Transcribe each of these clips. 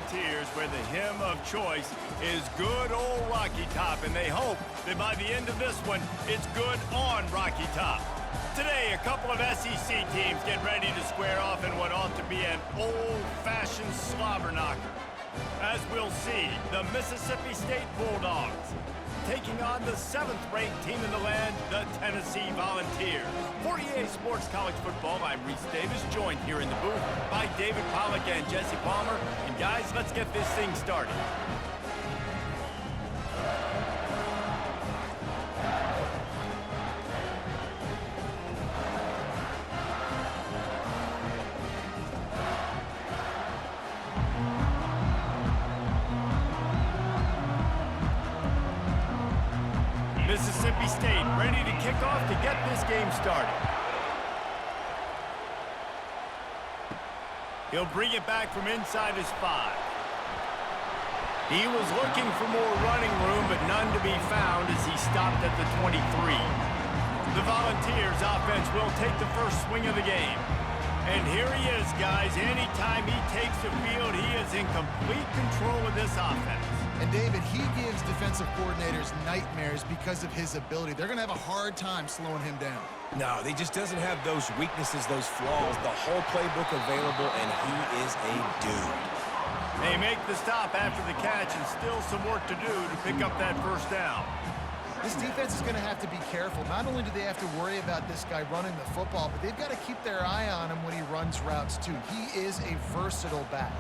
Volunteers, where the hymn of choice is good old Rocky Top, and they hope that by the end of this one, it's good on Rocky Top. Today, a couple of SEC teams get ready to square off in what ought to be an old-fashioned slobber knocker. As we'll see, the Mississippi State Bulldogs taking on the 7th-ranked team in the land, the Tennessee Volunteers. For EA Sports College Football, I'm Reese Davis, joined here in the booth by David Pollack and Jesse Palmer. And guys, let's get this thing started. Mississippi State ready to kick off to get this game started. He'll bring it back from inside his 5. He was looking for more running room, but none to be found as he stopped at the 23. The Volunteers offense will take the first swing of the game. And here he is, guys. Anytime he takes the field, he is in complete control of this offense. And David, he gives defensive coordinators nightmares because of his ability. They're going to have a hard time slowing him down. No, he just doesn't have those weaknesses, those flaws, the whole playbook available, and he is a dude. They make the stop after the catch, and still some work to do to pick up that first down. This defense is going to have to be careful. Not only do they have to worry about this guy running the football, but they've got to keep their eye on him when he runs routes too. He is a versatile back.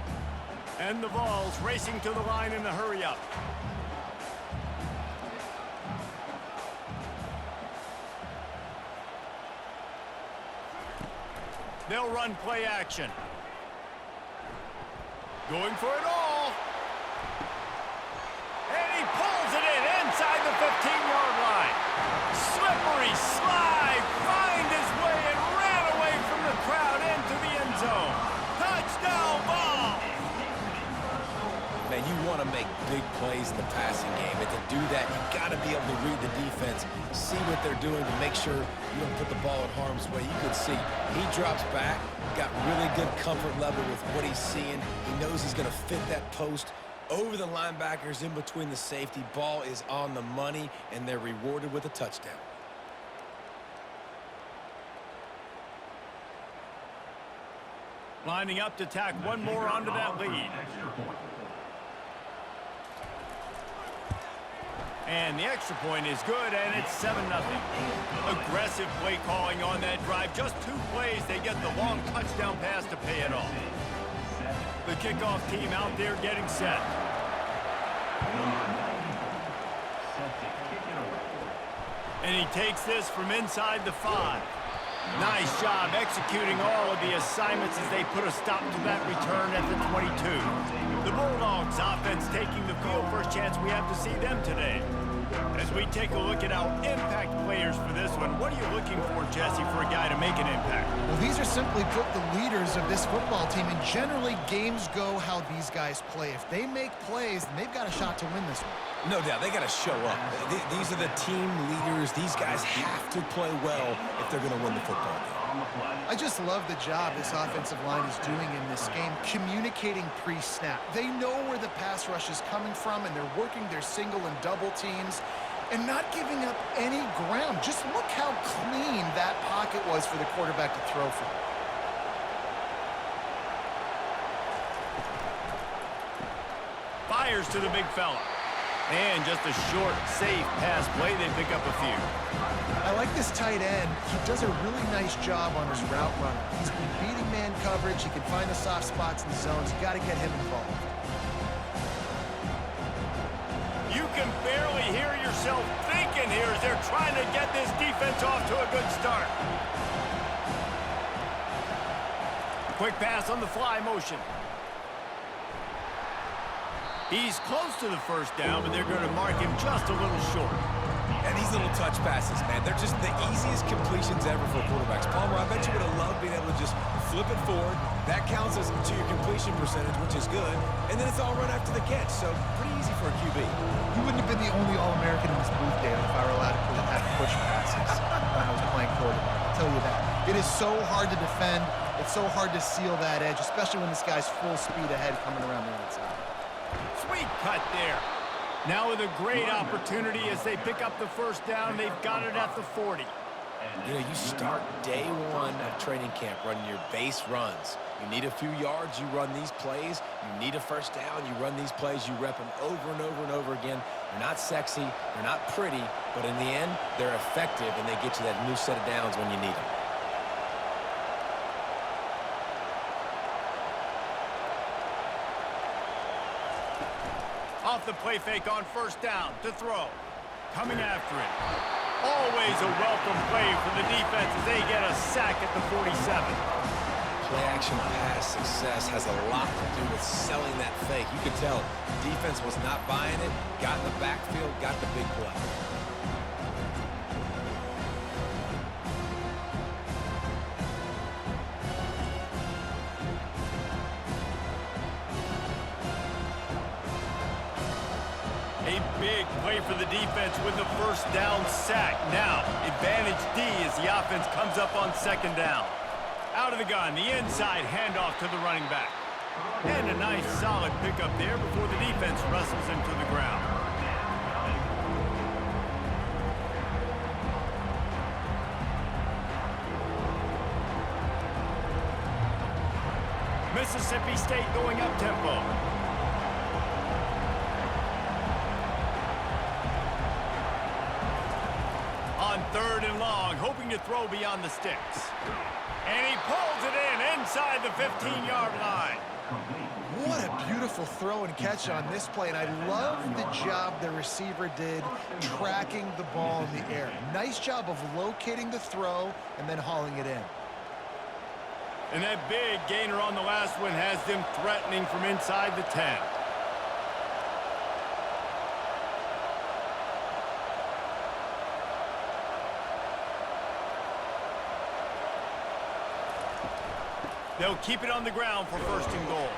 And the Vols racing to the line in a hurry-up. They'll run play action. Going for it all. And he pulls it in inside the 15-yard line. Slippery slide, find his way and ran away from the crowd into the end zone. Touchdown, Vols! Man, you want to make big plays in the passing game, and to do that, you got to be able to read the defense, see what they're doing to make sure you don't put the ball in harm's way. You can see he drops back, got really good comfort level with what he's seeing. He knows he's going to fit that post over the linebackers in between the safety. Ball is on the money, and they're rewarded with a touchdown. Lining up to tack one more onto that lead. And the extra point is good, and it's 7-0. Aggressive play calling on that drive. Just 2 plays, they get the long touchdown pass to pay it off. The kickoff team out there getting set. And he takes this from inside the 5. Nice job executing all of the assignments as they put a stop to that return at the 22. The Bulldogs offense taking the field. First chance we have to see them today. As we take a look at our impact players for this one, what are you looking for, Jesse, for a guy to make an impact? Well, these are simply put the leaders of this football team, and generally games go how these guys play. If they make plays, then they've got a shot to win this one. No doubt, they got to show up. These are the team leaders. These guys have to play well if they're going to win the football game. I just love the job this offensive line is doing in this game, communicating pre-snap. They know where the pass rush is coming from, and they're working their single and double teams and not giving up any ground. Just look how clean that pocket was for the quarterback to throw from. Fires to the big fella. And just a short, safe pass play. They pick up a few. I like this tight end. He does a really nice job on his route running. He's been beating man coverage. He can find the soft spots in the zones. You got to get him involved. You can barely hear yourself thinking here as they're trying to get this defense off to a good start. Quick pass on the fly motion. He's close to the first down, but they're going to mark him just a little short. And these little touch passes, man, they're just the easiest completions ever for quarterbacks. Palmer, I bet you would have loved being able to just flip it forward. That counts as to your completion percentage, which is good. And then it's all run after the catch, so pretty easy for a QB. You wouldn't have been the only All-American in this booth, David, if I were allowed to push passes when I was playing quarterback. I'll tell you that. It is so hard to defend It's so hard to seal that edge, especially when this guy's full speed ahead coming around the outside. Sweet cut there. Now with a great opportunity as they pick up the first down. They've got it at the 40. You know, you start day one of training camp running your base runs. You need a few yards, you run these plays. You need a first down, you run these plays. You rep them over and over and over again. They're not sexy, they're not pretty, but in the end, they're effective, and they get you that new set of downs when you need them. Off the play fake on first down to throw. Coming after it. Always a welcome play for the defense as they get a sack at the 47. Play action pass success has a lot to do with selling that fake. You could tell defense was not buying it, got in the backfield, got the big play. A big play for the defense with the first down sack. Now, advantage D as the offense comes up on second down. Out of the gun, the inside handoff to the running back. And a nice solid pickup there before the defense wrestles him to the ground. Mississippi State going up tempo. On third and long, hoping to throw beyond the sticks. And he pulls it in inside the 15-yard line. What a beautiful throw and catch on this play, and I love the job the receiver did tracking the ball in the air. Nice job of locating the throw and then hauling it in. And that big gainer on the last one has them threatening from inside the 10. They'll keep it on the ground for first and goal.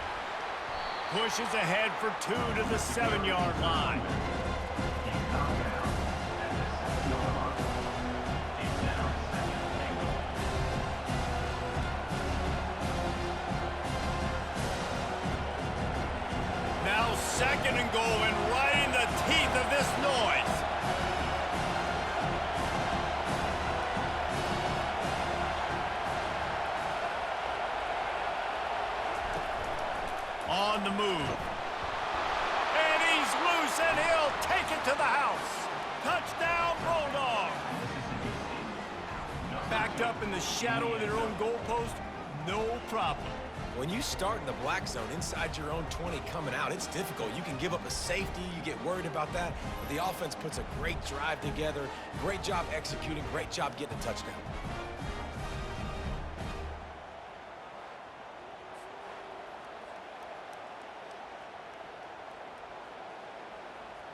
Pushes ahead for 2 to the 7-yard line. Now second and goal, and right in the teeth of this noise. On the move. And he's loose, and he'll take it to the house. Touchdown, Bulldogs. Backed up in the shadow of their own goalpost, no problem. When you start in the black zone inside your own 20 coming out, it's difficult. You can give up a safety, you get worried about that. But the offense puts a great drive together, great job executing, great job getting a touchdown.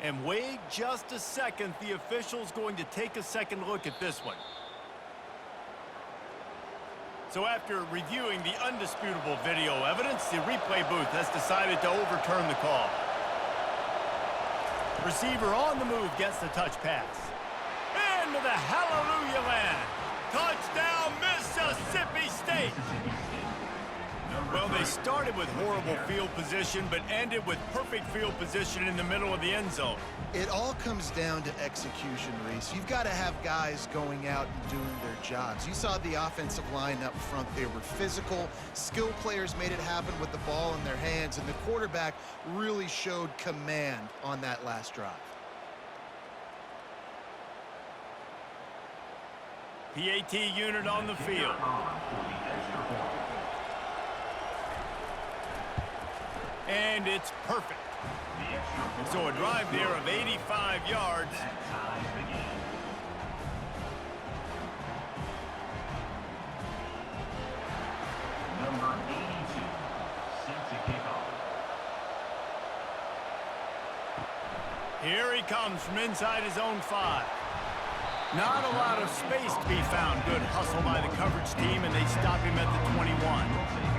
And wait just a second, the official's going to take a second look at this one. So after reviewing the undisputable video evidence, the replay booth has decided to overturn the call. Receiver on the move gets the touch pass. Into the hallelujah land. Touchdown, Mississippi State. Well, they started with horrible field position, but ended with perfect field position in the middle of the end zone. It all comes down to execution, Reese. You've got to have guys going out and doing their jobs. You saw the offensive line up front. They were physical. Skilled players made it happen with the ball in their hands, and the quarterback really showed command on that last drive. PAT unit on the field. And it's perfect. So a drive there of 85 yards. Number 82, set to kick off. Here he comes from inside his own 5. Not a lot of space to be found. Good hustle by the coverage team, and they stop him at the 21.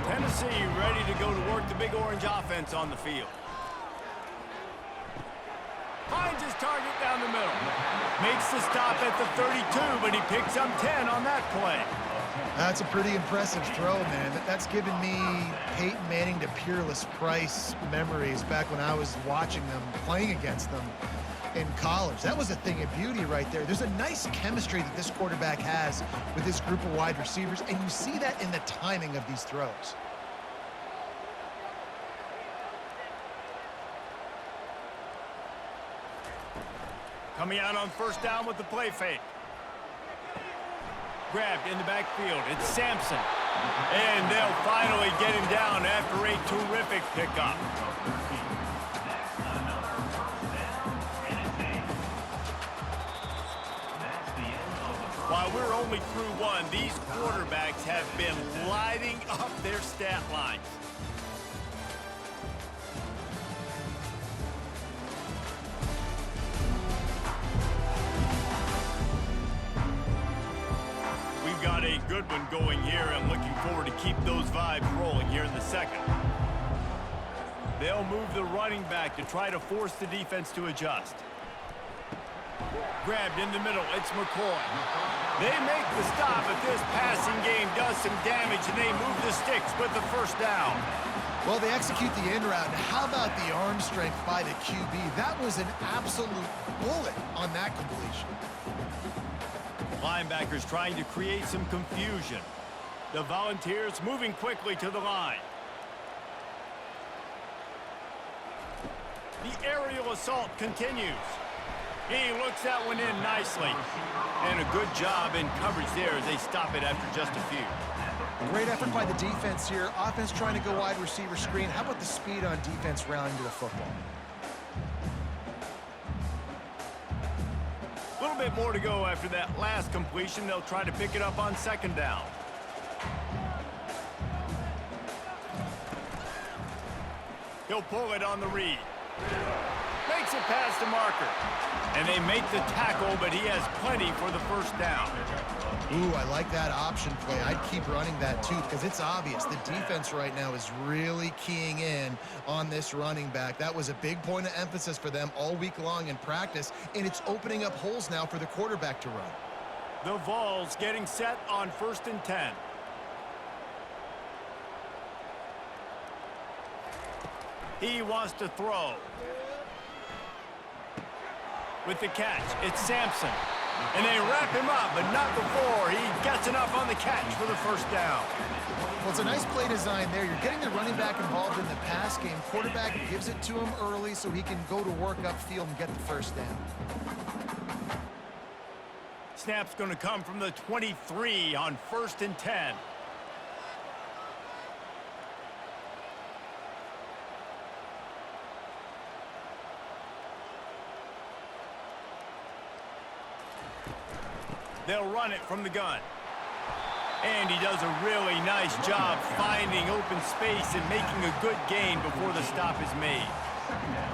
Tennessee ready to go to work the Big Orange offense on the field. Finds his target down the middle. Makes the stop at the 32, but he picks up 10 on that play. That's a pretty impressive throw, man. That's given me Peyton Manning to Peerless Price memories back when I was watching them, playing against them in college. That was a thing of beauty right there. There's a nice chemistry that this quarterback has with this group of wide receivers, and you see that in the timing of these throws. Coming out on first down with the play fake. Grabbed in the backfield. It's Sampson. And they'll finally get him down after a terrific pickup. While we're only through one, these quarterbacks have been lighting up their stat lines. We've got a good one going here and looking forward to keep those vibes rolling here in the second. They'll move the running back to try to force the defense to adjust. Grabbed in the middle, it's McCoy. They make the stop, but this passing game does some damage, and they move the sticks with the first down. Well, they execute the in route. How about the arm strength by the QB? That was an absolute bullet on that completion. Linebackers trying to create some confusion. The Volunteers moving quickly to the line. The aerial assault continues. He looks that one in nicely. And a good job in coverage there as they stop it after just a few. Great effort by the defense here. Offense trying to go wide receiver screen. How about the speed on defense rounding to the football? A little bit more to go after that last completion. They'll try to pick it up on second down. He'll pull it on the read. Makes it past the marker. And they make the tackle, but he has plenty for the first down. Ooh, I like that option play. I'd keep running that too because it's obvious the defense right now is really keying in on this running back. That was a big point of emphasis for them all week long in practice, and it's opening up holes now for the quarterback to run. The Vols getting set on 1st and 10. He wants to throw. With the catch, it's Sampson. And they wrap him up, but not before he gets enough on the catch for the first down. Well, it's a nice play design there. You're getting the running back involved in the pass game. Quarterback gives it to him early so he can go to work upfield and get the first down. Snap's going to come from the 23 on 1st and 10. They'll run it from the gun. And he does a really nice job finding open space and making a good gain before the stop is made.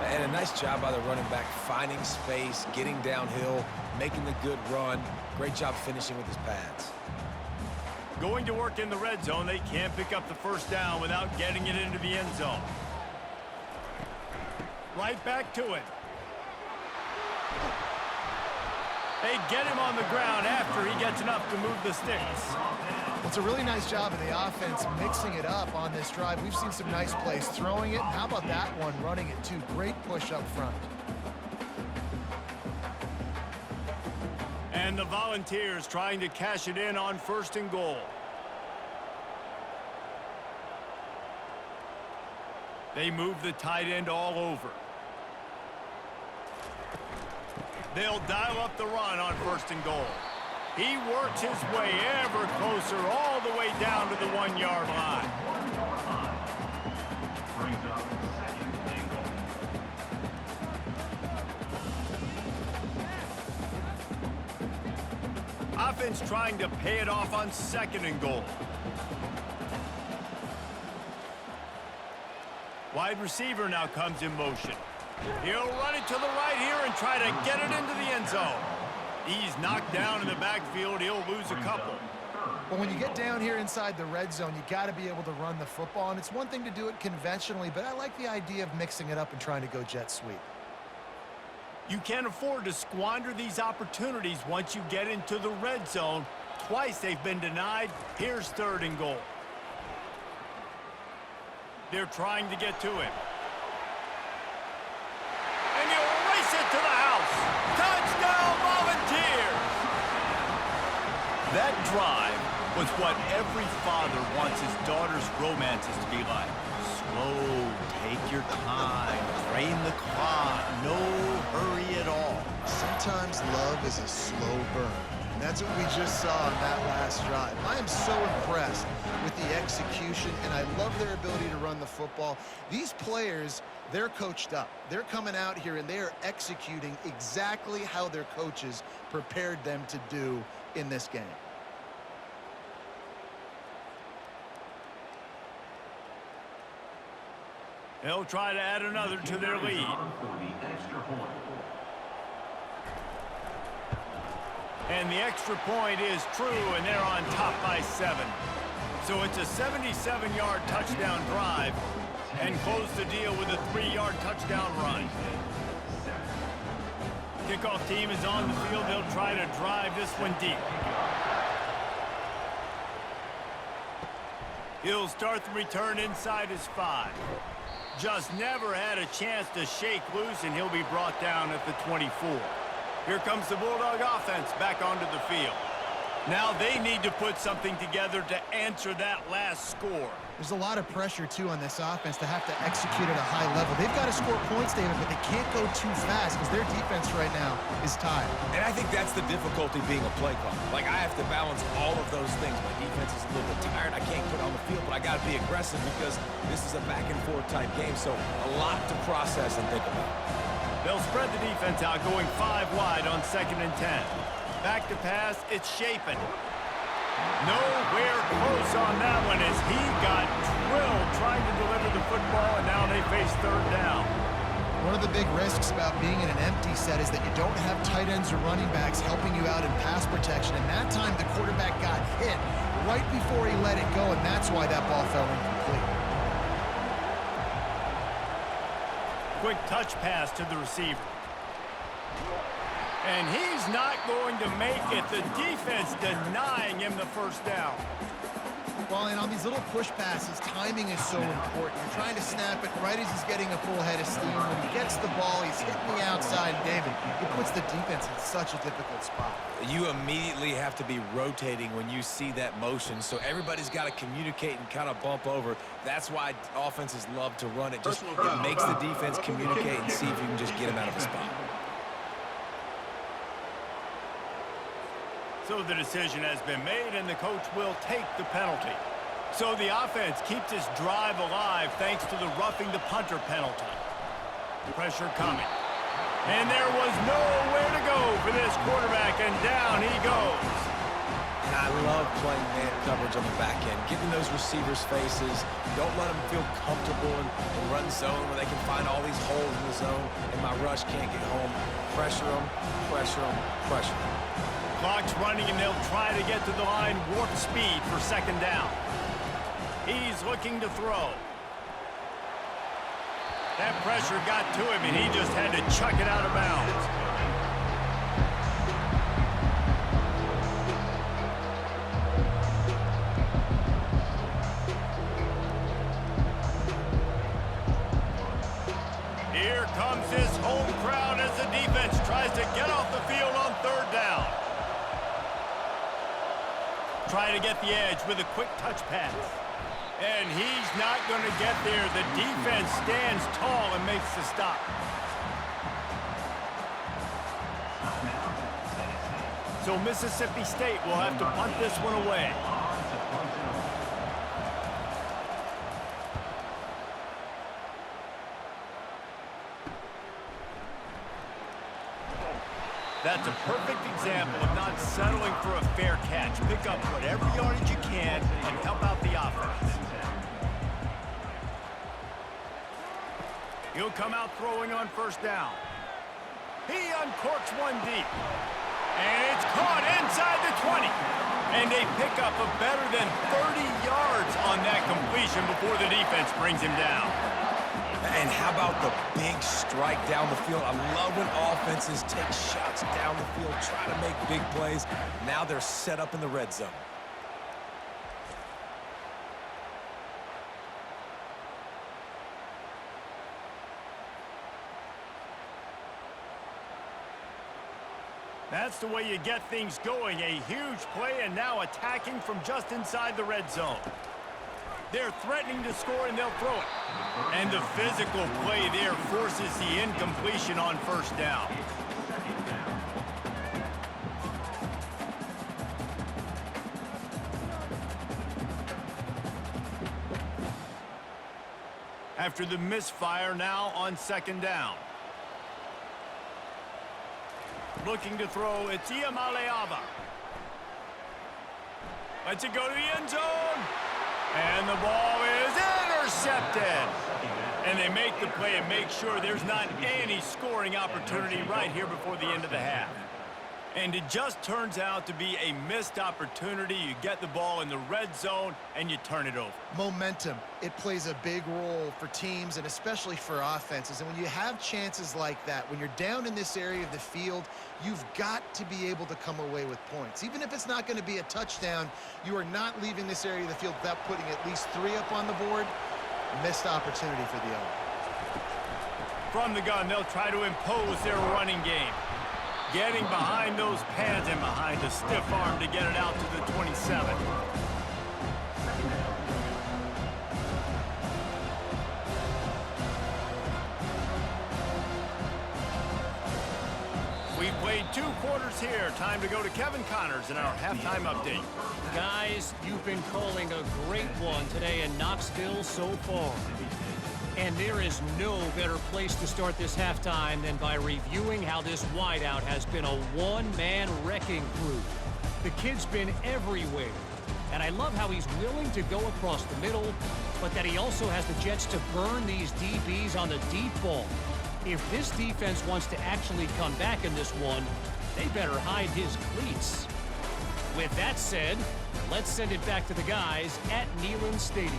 And a nice job by the running back, finding space, getting downhill, making the good run. Great job finishing with his pads. Going to work in the red zone, they can't pick up the first down without getting it into the end zone. Right back to it. They get him on the ground after he gets enough to move the sticks. Well, it's a really nice job of the offense mixing it up on this drive. We've seen some nice plays throwing it. How about that one running it too? Great push up front. And the Volunteers trying to cash it in on 1st and goal. They move the tight end all over. They'll dial up the run on 1st and goal. He works his way ever closer all the way down to the 1-yard line. Brings up 2nd and goal. Offense trying to pay it off on 2nd and goal. Wide receiver now comes in motion. He'll run it to the right here and try to get it into the end zone. He's knocked down in the backfield. He'll lose a couple. Well, when you get down here inside the red zone, you got to be able to run the football. And it's one thing to do it conventionally, but I like the idea of mixing it up and trying to go jet sweep. You can't afford to squander these opportunities once you get into the red zone. Twice they've been denied. Here's 3rd and goal. They're trying to get to him. And he'll race it to the house. Touchdown, Volunteers! That drive was what every father wants his daughter's romances to be like. Slow, take your time, drain the clock, no hurry at all. Sometimes love is a slow burn. And that's what we just saw in that last drive. I am so impressed with the execution, and I love their ability to run the football. These players, they're coached up. They're coming out here, and they are executing exactly how their coaches prepared them to do in this game. They'll try to add another to their lead. And the extra point is true, and they're on top by 7. So it's a 77-yard touchdown drive, and close the deal with a 3-yard touchdown run. Kickoff team is on the field. They'll try to drive this one deep. He'll start the return inside his 5. Just never had a chance to shake loose, and he'll be brought down at the 24. Here comes the Bulldog offense back onto the field. Now they need to put something together to answer that last score. There's a lot of pressure, too, on this offense to have to execute at a high level. They've got to score points, David, but they can't go too fast because their defense right now is tired. And I think that's the difficulty being a play caller. Like, I have to balance all of those things. My defense is a little bit tired. I can't put on the field, but I got to be aggressive because this is a back-and-forth type game, so a lot to process and think about. They'll spread the defense out, going 5 wide on 2nd and 10. Back to pass, it's Shapen. Nowhere close on that one as he got drilled trying to deliver the football, and now they face 3rd down. One of the big risks about being in an empty set is that you don't have tight ends or running backs helping you out in pass protection, and that time the quarterback got hit right before he let it go, and that's why that ball fell incomplete. Quick touch pass to the receiver. And he's not going to make it. The defense denying him the 1st down. Well, and on these little push passes, timing is so important. You're trying to snap it right as he's getting a full head of steam. When he gets the ball, he's hitting the outside. David, it puts the defense in such a difficult spot. You immediately have to be rotating when you see that motion, so everybody's got to communicate and kind of bump over. That's why offenses love to run it. It makes the defense communicate and see if you can just get him out of a spot. So the decision has been made, and the coach will take the penalty. So the offense keeps its drive alive thanks to the roughing the punter penalty. Pressure coming. And there was nowhere to go for this quarterback, and down he goes. And I love playing man coverage on the back end, getting those receivers' faces. Don't let them feel comfortable in run zone where they can find all these holes in the zone, and my rush can't get home. Pressure them, pressure them, pressure them. Clock's running, and they'll try to get to the line warp speed for 2nd down. He's looking to throw. That pressure got to him, and he just had to chuck it out of bounds. Here comes this home crowd as the defense tries to get off the field on 3rd down. Trying to get the edge with a quick touch pass. And he's not going to get there. The defense stands tall and makes the stop. So Mississippi State will have to punt this one away. That's a perfect example of not settling for a fair catch. Pick up whatever yardage you can and help out the offense. He'll come out throwing on 1st down. He uncorks one deep. And it's caught inside the 20. And they pick up a better than 30 yards on that completion before the defense brings him down. And how about the big strike down the field? I love when offenses take shots down the field, try to make big plays. Now they're set up in the red zone. That's the way you get things going. A huge play, and now attacking from just inside the red zone. They're threatening to score, and they'll throw it. And the physical play there forces the incompletion on first down. After the misfire, now on second down. Looking to throw, it's Iamaleava. Lets it go to the end zone. And the ball is intercepted. And they make the play and make sure there's not any scoring opportunity right here before the end of the half. And it just turns out to be a missed opportunity. You get the ball in the red zone and you turn it over. Momentum, it plays a big role for teams and especially for offenses. And when you have chances like that, when you're down in this area of the field, you've got to be able to come away with points. Even if it's not going to be a touchdown, you are not leaving this area of the field without putting at least 3 up on the board. Missed opportunity for the other. From the gun, they'll try to impose their running game. Getting behind those pads and behind a stiff arm to get it out to the 27. We've played 2 quarters here. Time to go to Kevin Connors in our halftime update. Guys, you've been calling a great one today in Knoxville so far. And there is no better place to start this halftime than by reviewing how this wideout has been a one-man wrecking crew. The kid's been everywhere. And I love how he's willing to go across the middle, but that he also has the jets to burn these DBs on the deep ball. If this defense wants to actually come back in this one, they better hide his cleats. With that said, let's send it back to the guys at Neyland Stadium.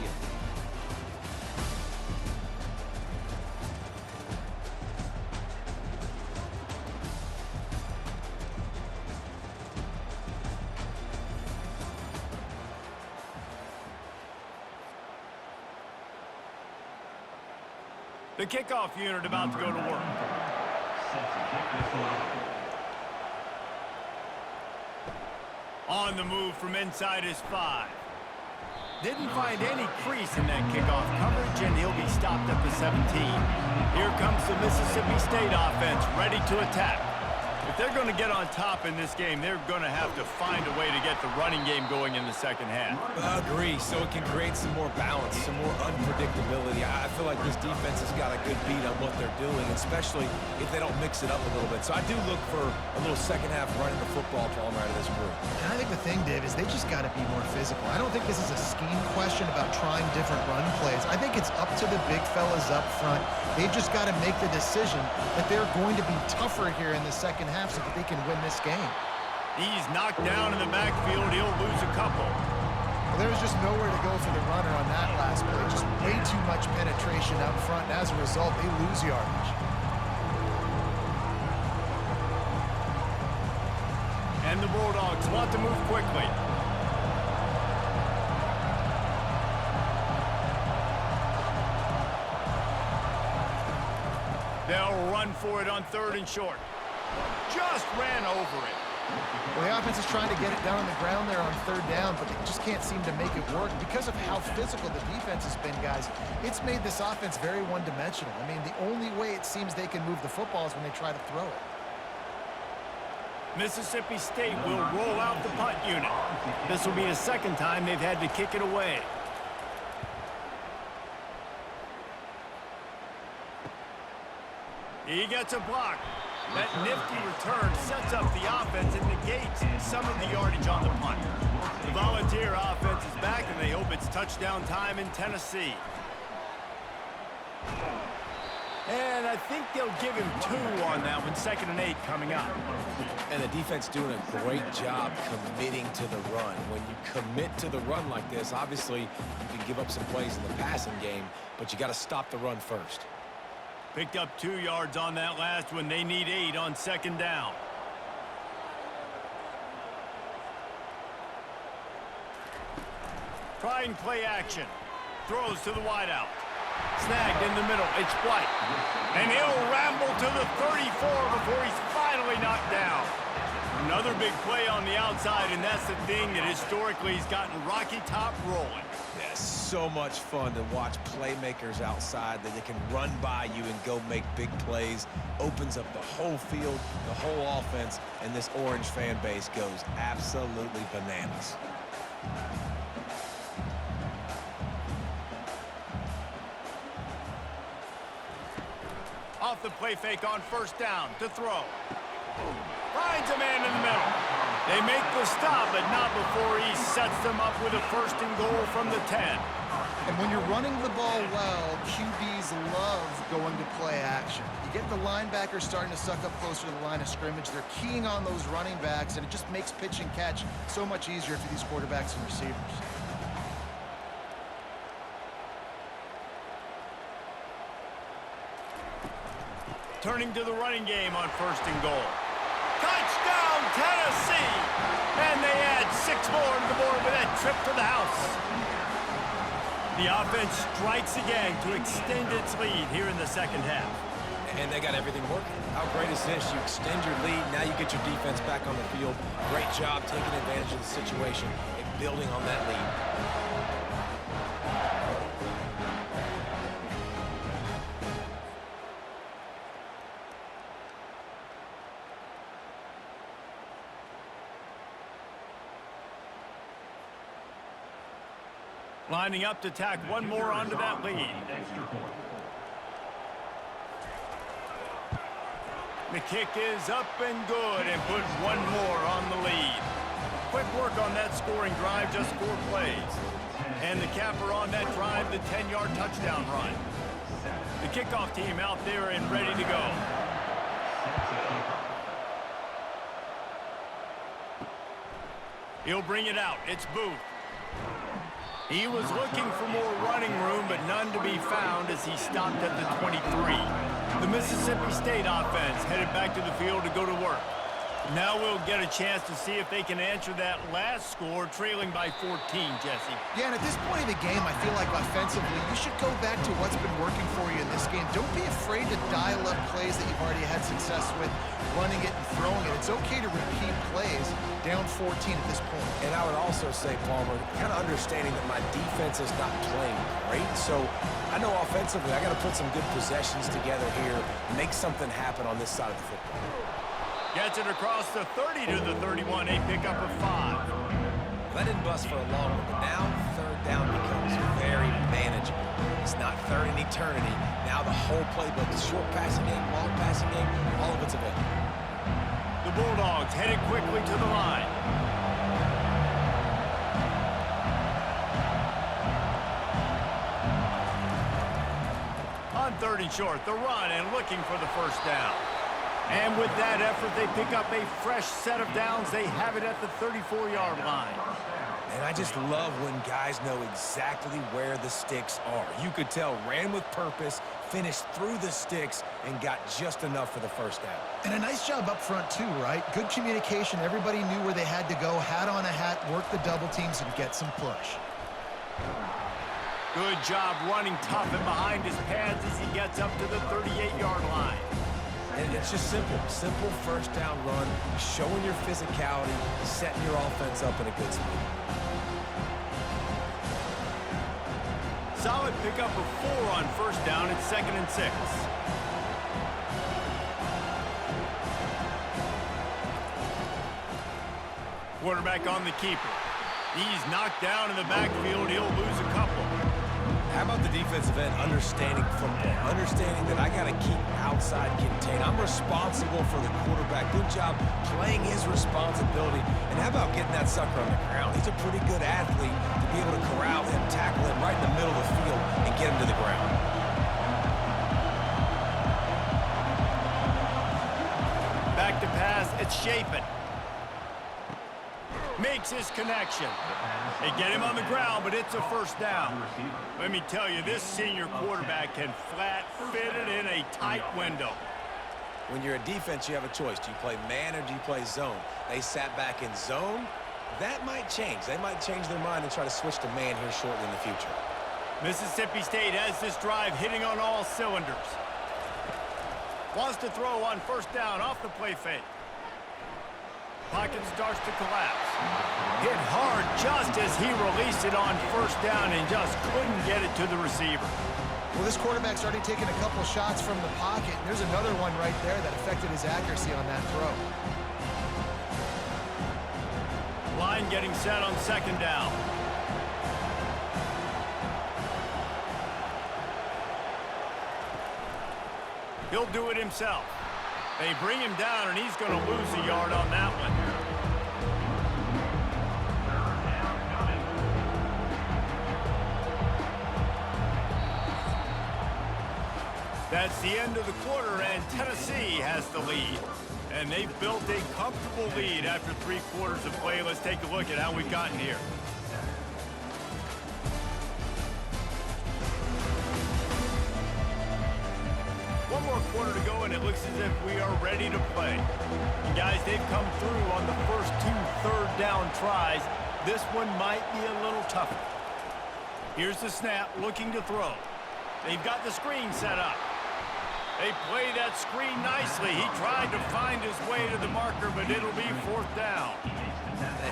The kickoff unit about to go to work. On the move from inside his 5. Didn't find any crease in that kickoff coverage, and he'll be stopped at the 17. Here comes the Mississippi State offense, ready to attack. If they're going to get on top in this game, they're going to have to find a way to get the running game going in the second half. Agree, so it can create some more balance, some more unpredictability. I feel like this defense has got a good beat on what they're doing, especially if they don't mix it up a little bit. So I do look for a little second half running the football from right of this group. And I think the thing, Dave, is they just got to be more physical. I don't think this is a scheme question about trying different run plays. I think it's up to the big fellas up front. They've just got to make the decision that they're going to be tougher here in the second half so that they can win this game. He's knocked down in the backfield. He'll lose a couple. Well, there's just nowhere to go for the runner on that last play. Just way too much penetration up front, and as a result, they lose yardage. And the Bulldogs want to move quickly. They'll run for it on 3rd and short. Just ran over it. Well, the offense is trying to get it down on the ground there on 3rd down, but they just can't seem to make it work. Because of how physical the defense has been, guys, it's made this offense very one-dimensional. I mean, the only way it seems they can move the football is when they try to throw it. Mississippi State will roll out the punt unit. This will be the 2nd time they've had to kick it away. He gets a block. That nifty return sets up the offense and negates some of the yardage on the punt. The Volunteer offense is back, and they hope it's touchdown time in Tennessee. And I think they'll give him 2 on that one. 2nd and 8 coming up. And the defense doing a great job committing to the run. When you commit to the run like this, obviously you can give up some plays in the passing game, but you got to stop the run first. Picked up 2 yards on that last one. They need 8 on second down. Trying play action. Throws to the wideout. Snagged in the middle. It's White. And he'll ramble to the 34 before he's finally knocked down. Another big play on the outside, and that's the thing that historically has gotten Rocky Top rolling. Yeah, so much fun to watch playmakers outside that they can run by you and go make big plays. Opens up the whole field, the whole offense, and this Orange fan base goes absolutely bananas. Off the play fake on first down to throw. Finds a man in the middle. They make the stop, but not before he sets them up with a first and goal from the 10. And when you're running the ball well, QBs love going to play action. You get the linebackers starting to suck up closer to the line of scrimmage. They're keying on those running backs, and it just makes pitch and catch so much easier for these quarterbacks and receivers. Turning to the running game on first and goal. Touchdown, Tennessee! And they add 6 more to the board with that trip to the house. The offense strikes again to extend its lead here in the second half. And they got everything working. How great is this? You extend your lead, now you get your defense back on the field. Great job taking advantage of the situation and building on that lead. Lining up to tack one more onto that lead. The kick is up and good and put one more on the lead. Quick work on that scoring drive, just 4 plays. And the capper on that drive, the 10-yard touchdown run. The kickoff team out there and ready to go. He'll bring it out. It's Booth. He was looking for more running room, but none to be found as he stopped at the 23. The Mississippi State offense headed back to the field to go to work. Now we'll get a chance to see if they can answer that last score, trailing by 14, Jesse. Yeah, and at this point in the game, I feel like offensively, you should go back to what's been working for you in this game. Don't be afraid to dial up plays that you've already had success with, running it and throwing it. It's okay to repeat plays down 14 at this point. And I would also say, Palmer, kind of understanding that my defense is not playing great, so I know offensively I got to put some good possessions together here, make something happen on this side of the football. Gets it across the 30 to the 31, a pickup of 5. That didn't bust for a long one, but now third down becomes very manageable. It's not third in eternity. Now the whole playbook, the short passing game, long passing game, all of it's available. The Bulldogs headed quickly to the line. On 3rd and short, the run and looking for the first down. And with that effort, they pick up a fresh set of downs. They have it at the 34-yard line. And I just love when guys know exactly where the sticks are. You could tell, ran with purpose, finished through the sticks, and got just enough for the first down. And a nice job up front, too, right? Good communication. Everybody knew where they had to go, hat on a hat, work the double teams, and get some push. Good job running tough and behind his pads as he gets up to the 38-yard line. And it's just simple. Simple first down run, showing your physicality, setting your offense up in a good spot. Solid pickup of 4 on first down. It's 2nd and 6. Quarterback on the keeper. He's knocked down in the backfield. He'll lose a couple. How about the defensive end understanding football, understanding that I got to keep outside contained. I'm responsible for the quarterback. Good job playing his responsibility. And how about getting that sucker on the ground? He's a pretty good athlete to be able to corral him, tackle him right in the middle of the field, and get him to the ground. Back to pass. It's Chapin. makes his connection. They get him on the ground, but it's a first down. Let me tell you, this senior quarterback can flat fit it in a tight window. When you're a defense, you have a choice. Do you play man or do you play zone? They sat back in zone. That might change. They might change their mind and try to switch to man here shortly in the future. Mississippi State has this drive hitting on all cylinders. Wants to throw on first down off the play fake. Pocket starts to collapse. Hit hard just as he released it on first down and just couldn't get it to the receiver. Well, this quarterback's already taken a couple shots from the pocket. There's another one right there that affected his accuracy on that throw. Line getting set on second down. He'll do it himself. They bring him down, and he's going to lose a yard on that one. That's the end of the quarter, and Tennessee has the lead. And they've built a comfortable lead after 3 quarters of play. Let's take a look at how we've gotten here. One more quarter to go, and it looks as if we are ready to play. And guys, they've come through on the first 2 third-down tries. This one might be a little tougher. Here's the snap, looking to throw. They've got the screen set up. They play that screen nicely. He tried to find his way to the marker, but it'll be 4th down.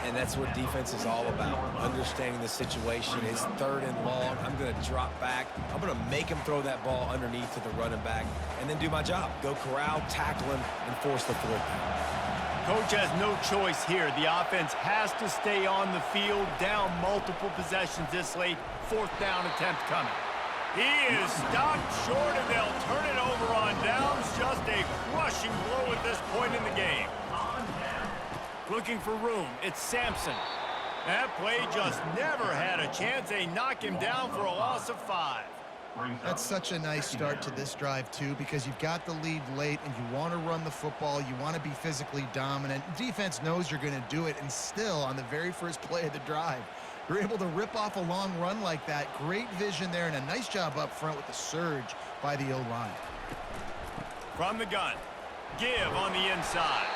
And that's what defense is all about, understanding the situation. It's 3rd and long. I'm going to drop back. I'm going to make him throw that ball underneath to the running back and then do my job. Go corral, tackle him, and force the 4th down. Coach has no choice here. The offense has to stay on the field, down multiple possessions this late. 4th down attempt coming. He is stopped short, and they'll turn it over on downs. Just a crushing blow at this point in the game. Looking for room. It's Sampson. That play just never had a chance. They knock him down for a loss of 5. That's such a nice start to this drive, too, because you've got the lead late and you want to run the football. You want to be physically dominant. Defense knows you're going to do it, and still, on the very first play of the drive, you're able to rip off a long run like that. Great vision there, and a nice job up front with the surge by the O-line. From the gun, give on the inside.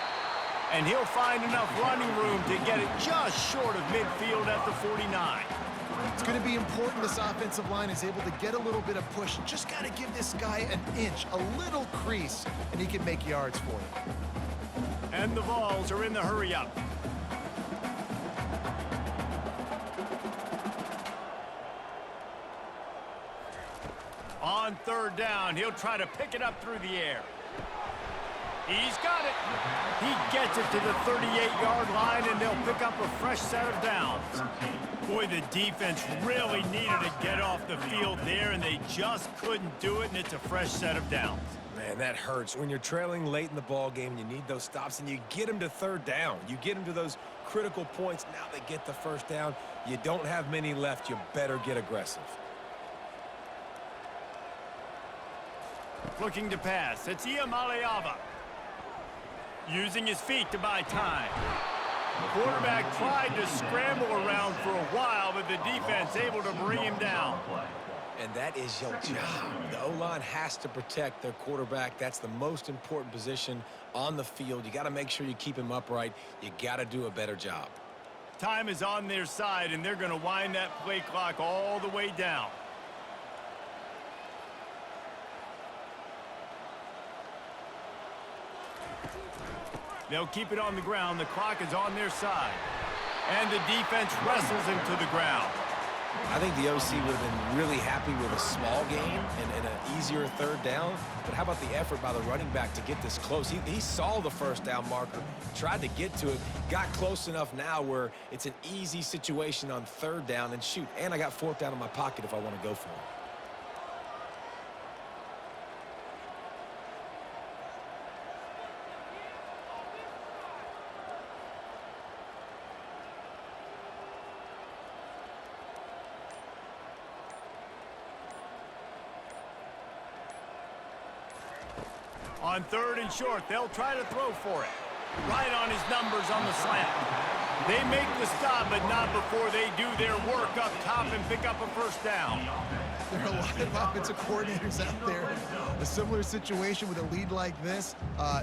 And he'll find enough running room to get it just short of midfield at the 49. It's going to be important this offensive line is able to get a little bit of push. Just got to give this guy an inch, a little crease, and he can make yards for you. And the Vols are in the hurry-up. On 3rd down, he'll try to pick it up through the air. He's got it. He gets it to the 38-yard line, and they'll pick up a fresh set of downs. Boy, the defense really needed to get off the field there, and they just couldn't do it, and it's a fresh set of downs. Man, that hurts. When you're trailing late in the ball game, you need those stops, and you get them to 3rd down. You get them to those critical points. Now they get the first down. You don't have many left. You better get aggressive. Looking to pass. It's Iamaleava. Using his feet to buy time. The quarterback tried to scramble around for a while, but the defense able to bring him down. And that is your job. The O-line has to protect their quarterback. That's the most important position on the field. You got to make sure you keep him upright. You got to do a better job. Time is on their side, and they're going to wind that play clock all the way down. They'll keep it on the ground. The clock is on their side. And the defense wrestles him to the ground. I think the OC would have been really happy with a small game and an easier 3rd down. But how about the effort by the running back to get this close? He saw the first down marker, tried to get to it, got close enough now where it's an easy situation on 3rd down. And shoot, and I got 4th down in my pocket if I want to go for it. On 3rd and short, they'll try to throw for it. Right on his numbers on the slant. They make the stop, but not before they do their work up top and pick up a first down. There are a lot of offensive coordinators out there. A similar situation with a lead like this.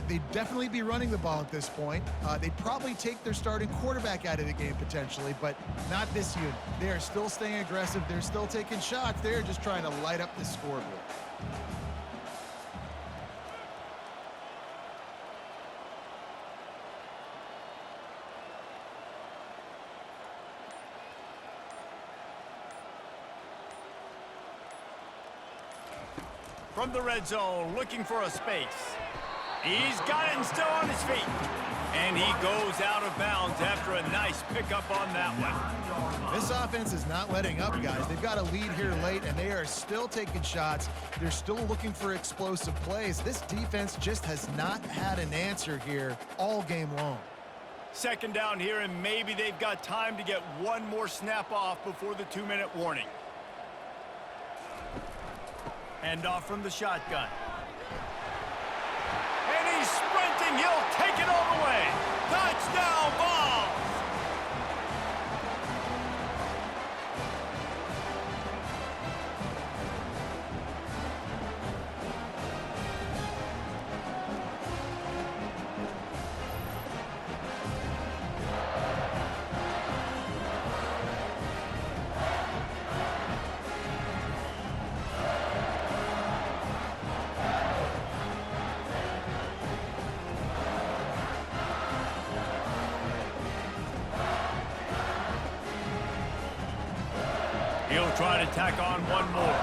They'd definitely be running the ball at this point. They'd probably take their starting quarterback out of the game potentially, but not this unit. They are still staying aggressive. They're still taking shots. They're just trying to light up the scoreboard. From the red zone, looking for a space. He's got it and still on his feet. And he goes out of bounds after a nice pickup on that one. This offense is not letting up, guys. They've got a lead here late, and they are still taking shots. They're still looking for explosive plays. This defense just has not had an answer here all game long. Second down here, and maybe they've got time to get one more snap off before the 2-minute warning. Hand off from the shotgun. And he's sprinting. He'll take it all the way. Touchdown, Vols! He'll try to tack on one more.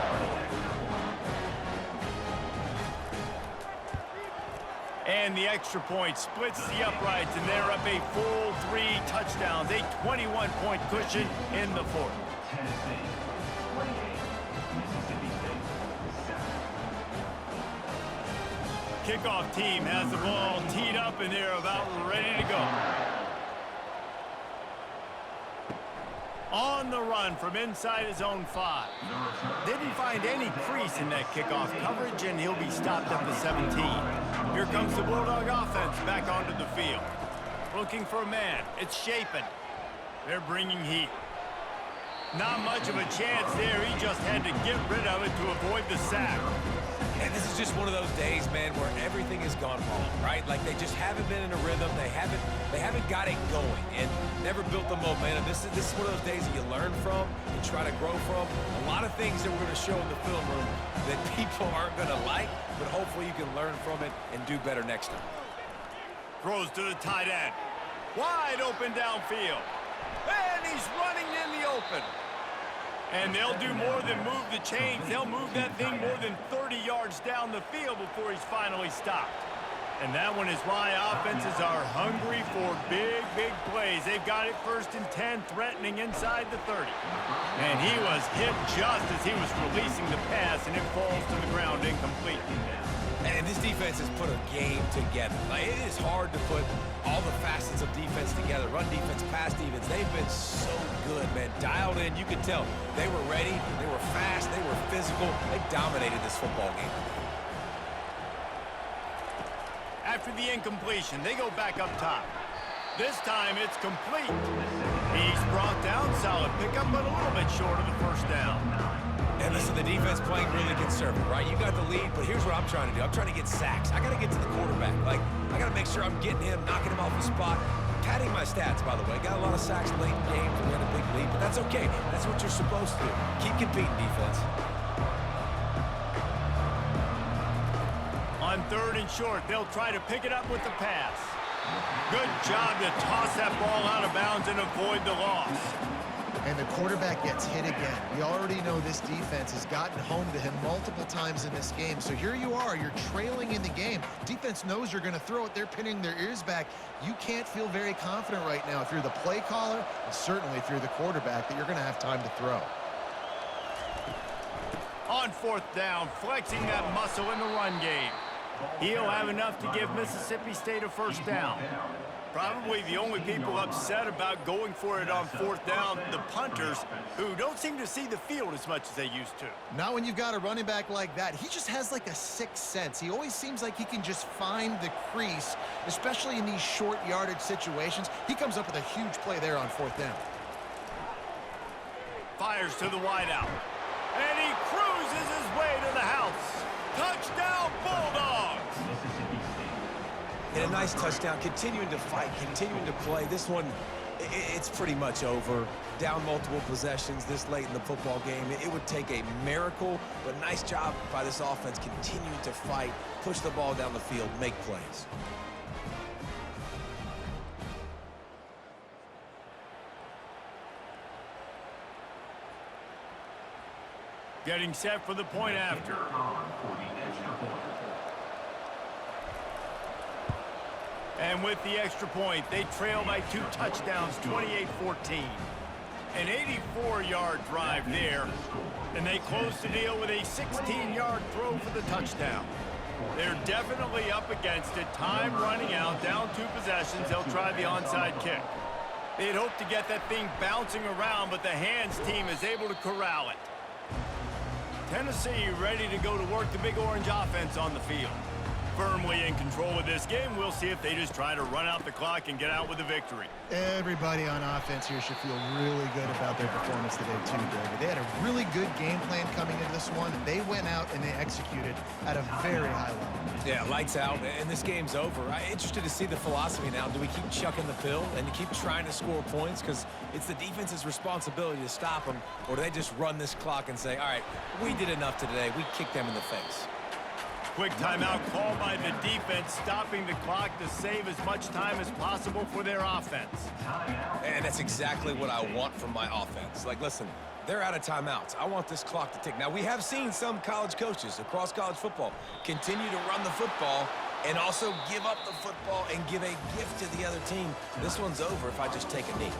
And the extra point splits the uprights, and they're up a full 3 touchdowns, a 21-point cushion in the fourth. Tennessee, 28, Mississippi State, 7. Kickoff team has the ball teed up, and they're about ready to go. On the run from inside his own 5. Didn't find any crease in that kickoff coverage, and he'll be stopped at the 17. Here comes the Bulldog offense back onto the field. Looking for a man. It's shaping. They're bringing heat. Not much of a chance there. He just had to get rid of it to avoid the sack. And this is just one of those days, man, where everything has gone wrong, right? Like they just haven't been in a rhythm. They haven't got it going and never built the momentum. This is one of those days that you learn from and try to grow from. A lot of things that we're going to show in the film room that people aren't going to like, but hopefully you can learn from it and do better next time. Throws to the tight end. Wide open downfield. And he's running in the open. And they'll do more than move the chains. They'll move that thing more than 30 yards down the field before he's finally stopped. And that one is why offenses are hungry for big, big plays. They've got it 1st and 10, threatening inside the 30. And he was hit just as he was releasing the pass, and it falls to the ground incomplete. And this defense has put a game together. Like, it is hard to put all the facets of defense together. Run defense, pass defense. They've been so good, man. Dialed in. You could tell they were ready. They were fast. They were physical. They dominated this football game. After the incompletion, they go back up top. This time it's complete. He's brought down. Solid pickup, but a little bit short of the first down. And listen, the defense playing really conservative, right? You got the lead, but here's what I'm trying to do. I'm trying to get sacks. I got to get to the quarterback. Like, I got to make sure I'm getting him, knocking him off the spot. Padding my stats, by the way. Got a lot of sacks late in games. We had a big lead, but that's okay. That's what you're supposed to do. Keep competing, defense. On 3rd and short, they'll try to pick it up with the pass. Good job to toss that ball out of bounds and avoid the loss. And the quarterback gets hit again. We already know this defense has gotten home to him multiple times in this game. So here you are, you're trailing in the game. Defense knows you're going to throw it. They're pinning their ears back. You can't feel very confident right now if you're the play caller, and certainly if you're the quarterback, that you're going to have time to throw. On 4th down, flexing that muscle in the run game. He'll have enough to give Mississippi State a first down. Probably the only people upset about going for it on fourth down, the punters, who don't seem to see the field as much as they used to. Not when you've got a running back like that. He just has like a sixth sense. He always seems like he can just find the crease, especially in these short yardage situations. He comes up with a huge play there on fourth down. Fires to the wideout. And he cruises his way to the house. Touchdown, Bulldogs! Mississippi State. And a nice touchdown, continuing to fight, continuing to play. This one, it's pretty much over. Down multiple possessions this late in the football game. It would take a miracle, but nice job by this offense continuing to fight, push the ball down the field, make plays. Getting set for the point after. On for the extra point. And with the extra point, they trail by 2 touchdowns, 28-14. An 84-yard drive there, and they close the deal with a 16-yard throw for the touchdown. They're definitely up against it. Time running out, down 2 possessions. They'll try the onside kick. They'd hoped to get that thing bouncing around, but the hands team is able to corral it. Tennessee ready to go to work the Big Orange offense on the field. Firmly in control of this game. We'll see if they just try to run out the clock and get out with a victory. Everybody on offense here should feel really good about their performance today too, David. They had a really good game plan coming into this one. They went out and they executed at a very high level. Yeah, lights out, and this game's over. I'm interested to see the philosophy now. Do we keep chucking the pill and keep trying to score points because it's the defense's responsibility to stop them, or do they just run this clock and say, all right, we did enough today. We kicked them in the face. Quick timeout called by the defense, stopping the clock to save as much time as possible for their offense. And that's exactly what I want from my offense. Like, listen, they're out of timeouts. I want this clock to tick. Now, we have seen some college coaches across college football continue to run the football and also give up the football and give a gift to the other team. This one's over if I just take a knee.